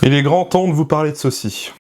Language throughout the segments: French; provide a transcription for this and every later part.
Il est grand temps de vous parler de ceci.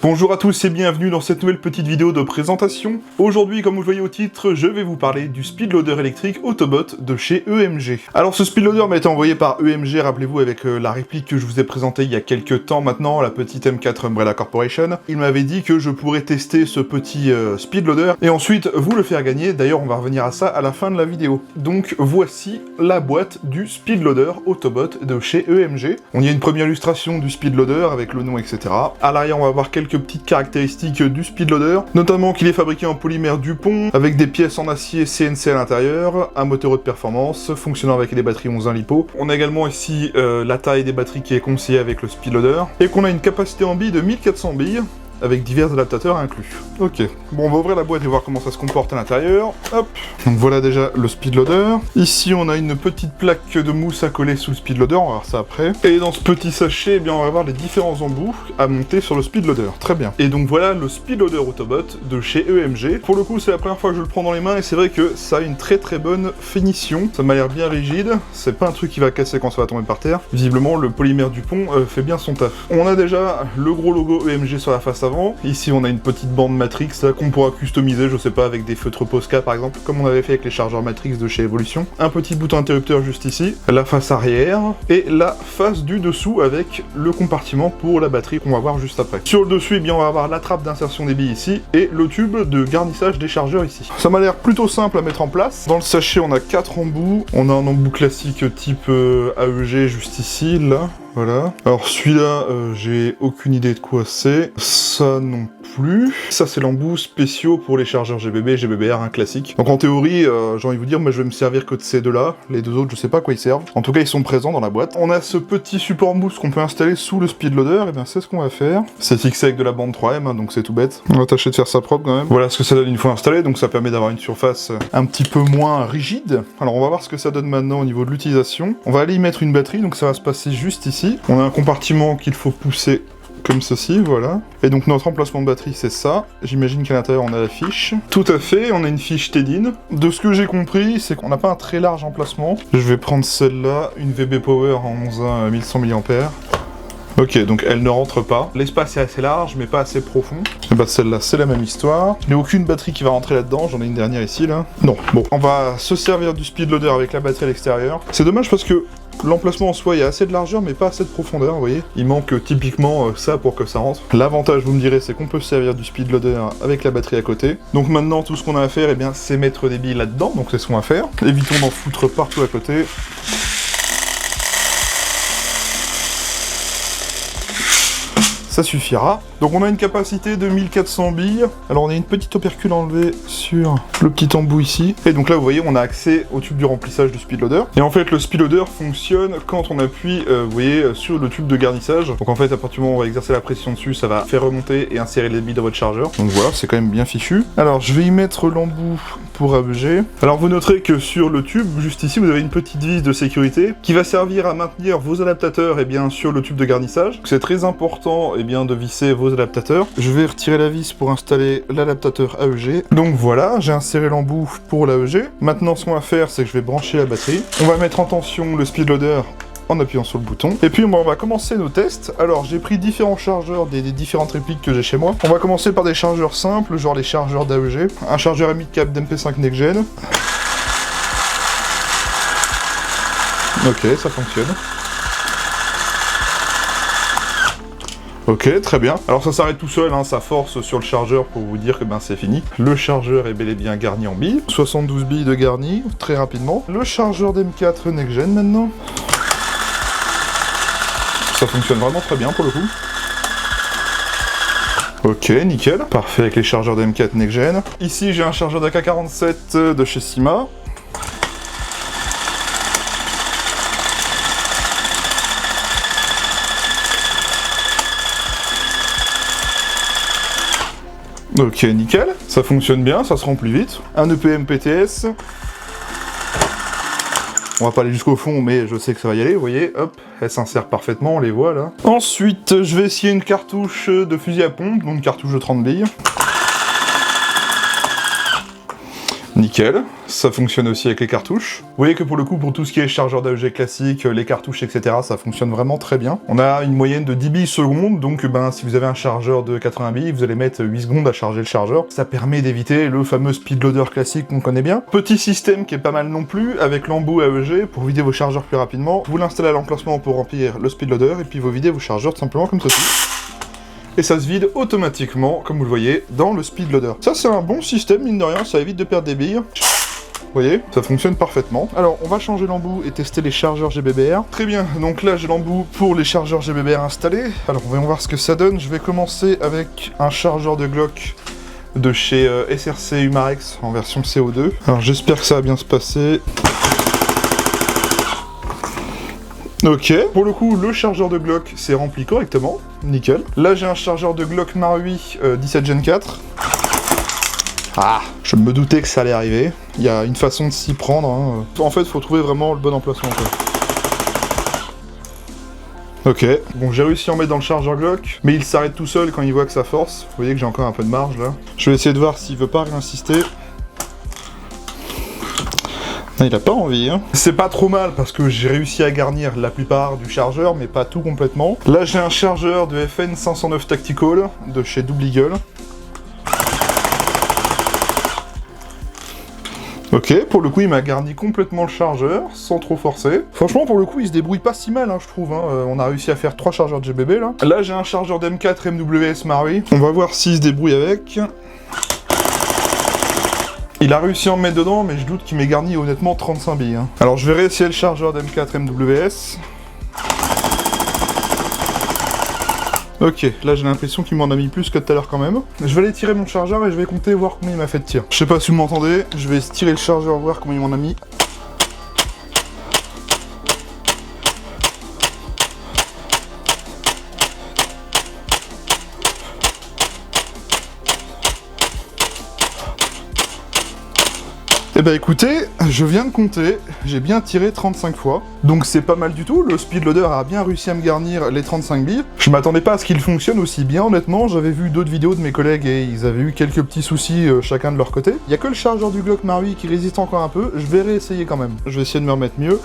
Bonjour à tous et bienvenue dans cette nouvelle petite vidéo de présentation. Aujourd'hui, comme vous le voyez au titre, je vais vous parler du speedloader électrique Autobot de chez EMG. Alors ce speedloader m'a été envoyé par EMG, rappelez-vous, avec la réplique que je vous ai présentée il y a quelques temps maintenant, la petite M4 Umbrella Corporation. Il m'avait dit que je pourrais tester ce petit speedloader et ensuite vous le faire gagner. D'ailleurs, on va revenir à ça à la fin de la vidéo. Donc voici la boîte du speedloader Autobot de chez EMG. On y a une première illustration du speedloader avec le nom, etc. À l'arrière, on va voir quelques petites caractéristiques du speedloader, notamment qu'il est fabriqué en polymère Dupont, avec des pièces en acier CNC à l'intérieur, un moteur haute performance, fonctionnant avec des batteries 11 LiPo. On a également ici la taille des batteries qui est conseillée avec le speedloader, et qu'on a une capacité en billes de 1400 billes, avec divers adaptateurs inclus. Ok, bon, on va ouvrir la boîte et voir comment ça se comporte à l'intérieur. Hop, donc voilà déjà le speedloader. Ici, on a une petite plaque de mousse à coller sous le speedloader, on va voir ça après. Et dans ce petit sachet, eh bien, on va voir les différents embouts à monter sur le speedloader. Très bien. Et donc voilà le speedloader Autobot de chez EMG. Pour le coup, c'est la première fois que je le prends dans les mains et c'est vrai que ça a une très bonne finition. Ça m'a l'air bien rigide. C'est pas un truc qui va casser quand ça va tomber par terre. Visiblement, le polymère Dupont fait bien son taf. On a déjà le gros logo EMG sur la face avant. Ici on a une petite bande Matrix qu'on pourra customiser, je sais pas, avec des feutres Posca par exemple, comme on avait fait avec les chargeurs Matrix de chez Evolution. Un petit bouton interrupteur juste ici, la face arrière, et la face du dessous avec le compartiment pour la batterie qu'on va voir juste après. Sur le dessus, eh bien, on va avoir la trappe d'insertion des billes ici, et le tube de garnissage des chargeurs ici. Ça m'a l'air plutôt simple à mettre en place. Dans le sachet on a 4 embouts, on a un embout classique type AEG juste ici, là. Voilà. Alors celui-là, j'ai aucune idée de quoi c'est. Ça non plus. Ça c'est l'embout spéciaux pour les chargeurs GBB et GBBR, un classique. Donc en théorie, j'ai envie de vous dire, moi je vais me servir que de ces deux-là. Les deux autres, je sais pas à quoi ils servent. En tout cas, ils sont présents dans la boîte. On a ce petit support mousse qu'on peut installer sous le speedloader. Et bien c'est ce qu'on va faire. C'est fixé avec de la bande 3M, hein, donc c'est tout bête. On va tâcher de faire ça propre quand même. Voilà ce que ça donne une fois installé. Donc ça permet d'avoir une surface un petit peu moins rigide. Alors on va voir ce que ça donne maintenant au niveau de l'utilisation. On va aller y mettre une batterie, donc ça va se passer juste ici. On a un compartiment qu'il faut pousser comme ceci, voilà. Et donc notre emplacement de batterie, c'est ça. J'imagine qu'à l'intérieur, on a la fiche. Tout à fait, on a une fiche TEDIN. De ce que j'ai compris, c'est qu'on n'a pas un très large emplacement. Je vais prendre celle-là, une VB Power en 11 1100 mAh. Ok, donc elle ne rentre pas. L'espace est assez large, mais pas assez profond. Et bah celle-là, c'est la même histoire. Il n'y a aucune batterie qui va rentrer là-dedans. J'en ai une dernière ici, là. Non, bon. On va se servir du speedloader avec la batterie à l'extérieur. C'est dommage parce que l'emplacement en soi, il y a assez de largeur, mais pas assez de profondeur, vous voyez. Il manque typiquement ça pour que ça rentre. L'avantage, vous me direz, c'est qu'on peut se servir du speedloader avec la batterie à côté. Donc maintenant, tout ce qu'on a à faire, eh bien, c'est mettre des billes là-dedans. Donc c'est ce qu'on va faire. Évitons d'en foutre partout à côté. Ça suffira. Donc on a une capacité de 1400 billes. Alors on a une petite opercule enlevée sur le petit embout ici. Et donc là vous voyez on a accès au tube du remplissage du speedloader. Et en fait le speedloader fonctionne quand on appuie vous voyez sur le tube de garnissage. Donc en fait à partir du moment où on va exercer la pression dessus, ça va faire remonter et insérer les billes dans votre chargeur. Donc voilà, c'est quand même bien fichu. Alors je vais y mettre l'embout pour AEG. Alors vous noterez que sur le tube, juste ici, vous avez une petite vis de sécurité qui va servir à maintenir vos adaptateurs et bien sur le tube de garnissage. C'est très important et bien de visser vos adaptateurs. Je vais retirer la vis pour installer l'adaptateur AEG. Donc voilà, j'ai inséré l'embout pour l'AEG. Maintenant ce qu'on va faire, c'est que je vais brancher la batterie. On va mettre en tension le speedloader en appuyant sur le bouton. Et puis on va commencer nos tests. Alors j'ai pris différents chargeurs des différentes répliques que j'ai chez moi. On va commencer par des chargeurs simples, genre les chargeurs d'AEG. Un chargeur à mid-cap d'MP5 Next Gen. Ok, ça fonctionne. Ok, très bien. Alors ça s'arrête tout seul, hein, ça force sur le chargeur pour vous dire que ben c'est fini. Le chargeur est bel et bien garni en billes. 72 billes de garni, très rapidement. Le chargeur d'M4 Next Gen maintenant. Ça fonctionne vraiment très bien pour le coup. Ok, nickel. Parfait avec les chargeurs d'M4 Next Gen. Ici j'ai un chargeur d'AK47 de chez Syma. Ok, nickel, ça fonctionne bien, ça se remplit vite. Un EPM PTS. On va pas aller jusqu'au fond, mais je sais que ça va y aller, vous voyez, hop, elle s'insère parfaitement, on les voit là. Ensuite, je vais essayer une cartouche de fusil à pompe, donc une cartouche de 30 billes. Nickel, ça fonctionne aussi avec les cartouches. Vous voyez que pour le coup, pour tout ce qui est chargeur d'AEG classique, les cartouches, etc., ça fonctionne vraiment très bien. On a une moyenne de 10 billes secondes, donc si vous avez un chargeur de 80 billes, vous allez mettre 8 secondes à charger le chargeur. Ça permet d'éviter le fameux speed loader classique qu'on connaît bien. Petit système qui est pas mal non plus, avec l'embout AEG pour vider vos chargeurs plus rapidement. Vous l'installez à l'emplacement pour remplir le speed loader, et puis vous videz vos chargeurs tout simplement comme ceci. Et ça se vide automatiquement, comme vous le voyez, dans le speed loader. Ça, c'est un bon système, mine de rien, ça évite de perdre des billes. Vous voyez, ça fonctionne parfaitement. Alors, on va changer l'embout et tester les chargeurs GBBR. Très bien, donc là, j'ai l'embout pour les chargeurs GBBR installés. Alors, on va voir ce que ça donne. Je vais commencer avec un chargeur de Glock de chez SRC Humarex en version CO2. Alors, j'espère que ça va bien se passer. Ok, pour le coup, le chargeur de Glock s'est rempli correctement, nickel. Là, j'ai un chargeur de Glock Marui 17 Gen 4. Ah, je me doutais que ça allait arriver. Il y a une façon de s'y prendre. Hein. En fait, il faut trouver vraiment le bon emplacement. Ok, bon, j'ai réussi à en mettre dans le chargeur Glock, mais il s'arrête tout seul quand il voit que ça force. Vous voyez que j'ai encore un peu de marge, là. Je vais essayer de voir s'il veut pas réinsister. Il a pas envie, hein. C'est pas trop mal parce que j'ai réussi à garnir la plupart du chargeur, mais pas tout complètement. Là, j'ai un chargeur de FN 509 Tactical de chez Double Eagle. Ok, pour le coup, il m'a garni complètement le chargeur, sans trop forcer. Franchement, pour le coup, il se débrouille pas si mal, hein, je trouve. Hein. On a réussi à faire 3 chargeurs de GBB, là. Là, j'ai un chargeur d'M4 MWS Marui. On va voir s'il se débrouille avec. Il a réussi à en mettre dedans, mais je doute qu'il m'ait garni honnêtement 35 billes. Hein. Alors je vais réessayer le chargeur d'M4 MWS. Ok, là j'ai l'impression qu'il m'en a mis plus que tout à l'heure quand même. Je vais aller tirer mon chargeur et je vais compter voir combien il m'a fait de tir. Je sais pas si vous m'entendez, je vais tirer le chargeur voir combien il m'en a mis. Eh ben écoutez, je viens de compter, j'ai bien tiré 35 fois, donc c'est pas mal du tout, le speed loader a bien réussi à me garnir les 35 billes. Je m'attendais pas à ce qu'il fonctionne aussi bien honnêtement, j'avais vu d'autres vidéos de mes collègues et ils avaient eu quelques petits soucis chacun de leur côté. Il y a que le chargeur du Glock Marui qui résiste encore un peu, je vais réessayer quand même. Je vais essayer de me remettre mieux.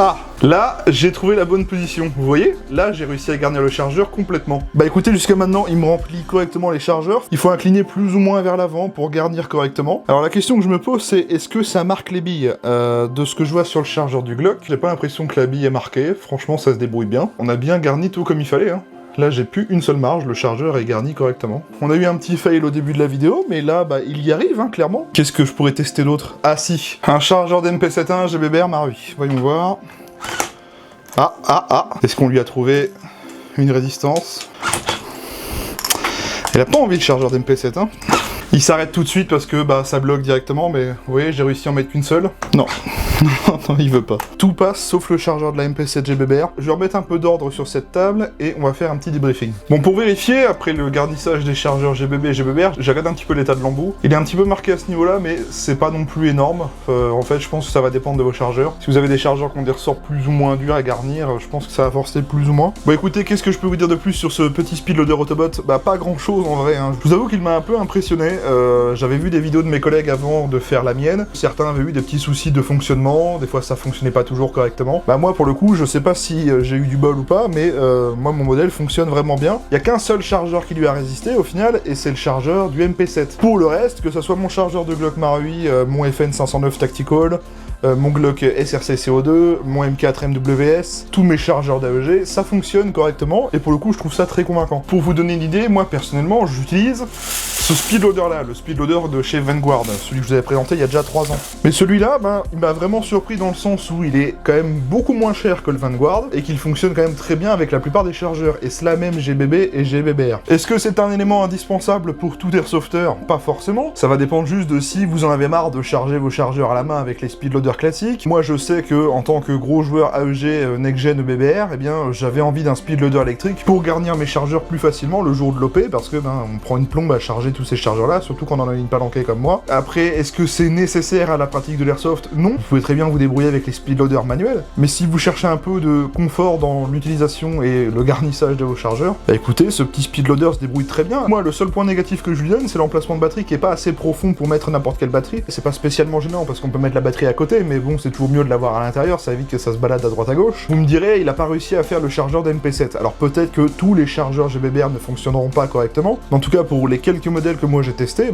Ah, là, j'ai trouvé la bonne position. Vous voyez? Là, j'ai réussi à garnir le chargeur complètement. Bah écoutez, jusqu'à maintenant, il me remplit correctement les chargeurs. Il faut incliner plus ou moins vers l'avant pour garnir correctement. Alors la question que je me pose, c'est est-ce que ça marque les billes? De ce que je vois sur le chargeur du Glock, j'ai pas l'impression que la bille est marquée. Franchement, ça se débrouille bien. On a bien garni tout comme il fallait, hein. Là, j'ai plus une seule marge, le chargeur est garni correctement. On a eu un petit fail au début de la vidéo, mais là, bah, il y arrive, hein, clairement. Qu'est-ce que je pourrais tester d'autre? Ah si, un chargeur d'MP71 GBBR Marui. Voyons voir. Est-ce qu'on lui a trouvé une résistance? Il a pas envie le chargeur d'MP7, hein. Il s'arrête tout de suite parce que bah ça bloque directement, mais vous voyez, j'ai réussi à en mettre qu'une seule. Non. Non, il veut pas. Tout passe sauf le chargeur de la MP7 GBBR. Je vais remettre un peu d'ordre sur cette table et on va faire un petit débriefing. Bon, pour vérifier, après le garnissage des chargeurs GBB et GBBR, j'ai regardé un petit peu l'état de l'embout. Il est un petit peu marqué à ce niveau-là, mais c'est pas non plus énorme. En fait, je pense que ça va dépendre de vos chargeurs. Si vous avez des chargeurs qui ont des ressorts plus ou moins durs à garnir, je pense que ça va forcer plus ou moins. Bon, écoutez, qu'est-ce que je peux vous dire de plus sur ce petit speed loader Autobot? Bah, pas grand-chose en vrai, hein. Je vous avoue qu'il m'a un peu impressionné. J'avais vu des vidéos de mes collègues avant de faire la mienne. Certains avaient eu des petits soucis de fonctionnement, des fois ça fonctionnait pas toujours correctement. Bah moi pour le coup, je sais pas si j'ai eu du bol ou pas, mais moi mon modèle fonctionne vraiment bien. Il y a qu'un seul chargeur qui lui a résisté au final, et c'est le chargeur du MP7. Pour le reste, que ce soit mon chargeur de Glock Marui, mon FN 509 Tactical, mon Glock SRC CO2, mon M4 MWS, tous mes chargeurs d'AEG, ça fonctionne correctement, et pour le coup je trouve ça très convaincant. Pour vous donner une idée, moi personnellement j'utilise ce speedloader là, le speedloader de chez Vanguard, celui que je vous avais présenté il y a déjà 3 ans. Mais celui-là, ben, il m'a vraiment surpris dans le sens où il est quand même beaucoup moins cher que le Vanguard, et qu'il fonctionne quand même très bien avec la plupart des chargeurs, et cela même GBB et GBBR. Est-ce que c'est un élément indispensable pour tout airsofter? Pas forcément, ça va dépendre juste de si vous en avez marre de charger vos chargeurs à la main avec les speedloaders speedloader classique. Moi je sais que en tant que gros joueur AEG next-gen BBR, eh bien j'avais envie d'un speedloader électrique pour garnir mes chargeurs plus facilement le jour de l'OP, parce que on prend une plombe à charger tous ces chargeurs-là, surtout quand on en a une palanquée comme moi. Après, est-ce que c'est nécessaire à la pratique de l'airsoft? Non. Vous pouvez très bien vous débrouiller avec les speedloaders manuels, mais si vous cherchez un peu de confort dans l'utilisation et le garnissage de vos chargeurs, bah écoutez, ce petit speedloader se débrouille très bien. Moi, le seul point négatif que je lui donne, c'est l'emplacement de batterie qui est pas assez profond pour mettre n'importe quelle batterie. C'est pas spécialement gênant parce qu'on peut mettre la batterie à côté, mais bon, c'est toujours mieux de l'avoir à l'intérieur, ça évite que ça se balade à droite à gauche. Vous me direz, il a pas réussi à faire le chargeur d'MP7. Alors peut-être que tous les chargeurs GBBR ne fonctionneront pas correctement, mais en tout cas pour les quelques modèles que moi j'ai testés,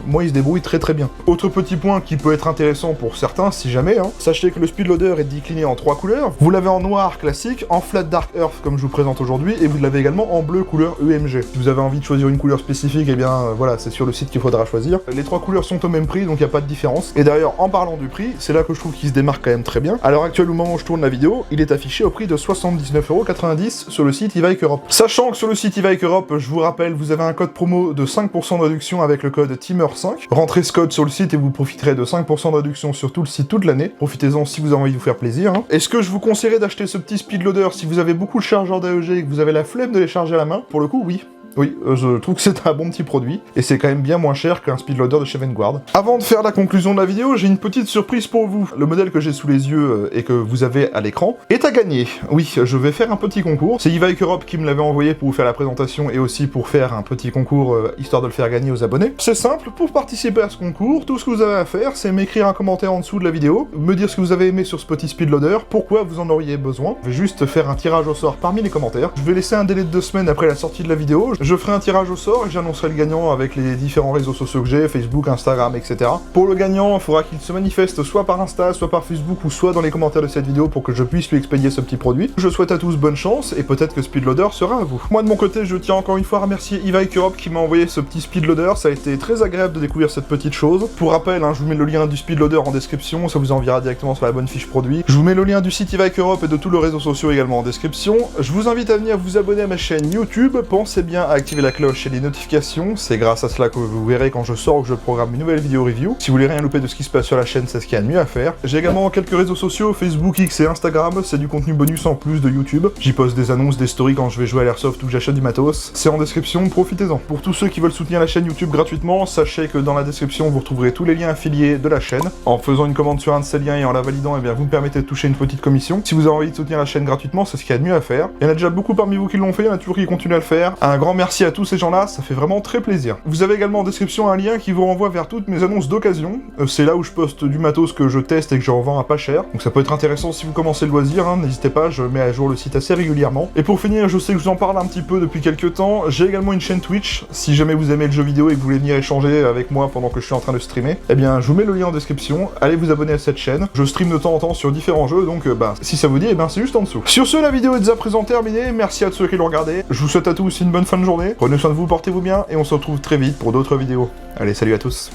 moi il se débrouille très très bien. Autre petit point qui peut être intéressant pour certains, si jamais, sachez que le speedloader est décliné en 3 couleurs. Vous l'avez en noir classique, en flat dark earth comme je vous présente aujourd'hui, et vous l'avez également en bleu couleur EMG. Si vous avez envie de choisir une couleur spécifique, eh bien voilà, c'est sur le site qu'il faudra choisir. Les 3 couleurs sont au même prix, donc il n'y a pas de différence. Et d'ailleurs, en parlant du prix, c'est là que je trouve qu'il se démarque quand même très bien. À l'heure actuelle, au moment où je tourne la vidéo, il est affiché au prix de 79,90€ sur le site e-Bike Europe. Sachant que sur le site e-Bike Europe, je vous rappelle, vous avez un code promo de 5% de réduction avec le code TEAMER5. Rentrez ce code sur le site et vous profiterez de 5% de réduction sur tout le site toute l'année. Profitez-en si vous avez envie de vous faire plaisir. Est-ce que je vous conseillerais d'acheter ce petit speedloader si vous avez beaucoup de chargeurs d'AEG et que vous avez la flemme de les charger à la main? Pour le coup, oui. Oui, je trouve que c'est un bon petit produit, et c'est quand même bien moins cher qu'un speedloader de chez Vanguard. Avant de faire la conclusion de la vidéo, j'ai une petite surprise pour vous. Le modèle que j'ai sous les yeux et que vous avez à l'écran est à gagner. Oui, je vais faire un petit concours. C'est e-Bike Europe qui me l'avait envoyé pour vous faire la présentation et aussi pour faire un petit concours histoire de le faire gagner aux abonnés. C'est simple, pour participer à ce concours, tout ce que vous avez à faire, c'est m'écrire un commentaire en dessous de la vidéo, me dire ce que vous avez aimé sur ce petit speedloader, pourquoi vous en auriez besoin. Je vais juste faire un tirage au sort parmi les commentaires. Je vais laisser un délai de 2 semaines après la sortie de la vidéo. Je ferai un tirage au sort et j'annoncerai le gagnant avec les différents réseaux sociaux que j'ai, Facebook, Instagram, etc. Pour le gagnant, il faudra qu'il se manifeste soit par Insta, soit par Facebook, ou soit dans les commentaires de cette vidéo pour que je puisse lui expédier ce petit produit. Je souhaite à tous bonne chance, et peut-être que Speedloader sera à vous. Moi de mon côté, je tiens encore une fois à remercier e-Bike Europe qui m'a envoyé ce petit Speedloader, ça a été très agréable de découvrir cette petite chose. Pour rappel, je vous mets le lien du Speedloader en description, ça vous enverra directement sur la bonne fiche produit. Je vous mets le lien du site e-Bike Europe et de tous les réseaux sociaux également en description. Je vous invite à venir vous abonner à ma chaîne YouTube, pensez bien à activer la cloche et les notifications, c'est grâce à cela que vous verrez quand je sors ou que je programme une nouvelle vidéo review. Si vous voulez rien louper de ce qui se passe sur la chaîne, c'est ce qu'il y a de mieux à faire. J'ai également quelques réseaux sociaux, Facebook, X et Instagram, c'est du contenu bonus en plus de YouTube. J'y poste des annonces, des stories quand je vais jouer à l'airsoft ou que j'achète du matos. C'est en description, profitez-en. Pour tous ceux qui veulent soutenir la chaîne YouTube gratuitement, sachez que dans la description vous retrouverez tous les liens affiliés de la chaîne. En faisant une commande sur un de ces liens et en la validant, eh bien vous me permettez de toucher une petite commission. Si vous avez envie de soutenir la chaîne gratuitement, c'est ce qu'il y a de mieux à faire. Il y en a déjà beaucoup parmi vous qui l'ont fait, il y en a toujours qui continuent à le faire. Un grand merci à tous ces gens-là, ça fait vraiment très plaisir. Vous avez également en description un lien qui vous renvoie vers toutes mes annonces d'occasion. C'est là où je poste du matos que je teste et que je revends à pas cher. Donc ça peut être intéressant si vous commencez le loisir, n'hésitez pas, je mets à jour le site assez régulièrement. Et pour finir, je sais que je vous en parle un petit peu depuis quelques temps, j'ai également une chaîne Twitch. Si jamais vous aimez le jeu vidéo et que vous voulez venir échanger avec moi pendant que je suis en train de streamer, eh bien je vous mets le lien en description, allez vous abonner à cette chaîne. Je stream de temps en temps sur différents jeux, donc si ça vous dit, c'est juste en dessous. Sur ce, la vidéo est déjà présent terminée, merci à tous ceux qui l'ont regardé. Je vous souhaite à tous une bonne fin de journée, prenez soin de vous, portez-vous bien, et on se retrouve très vite pour d'autres vidéos. Allez, salut à tous.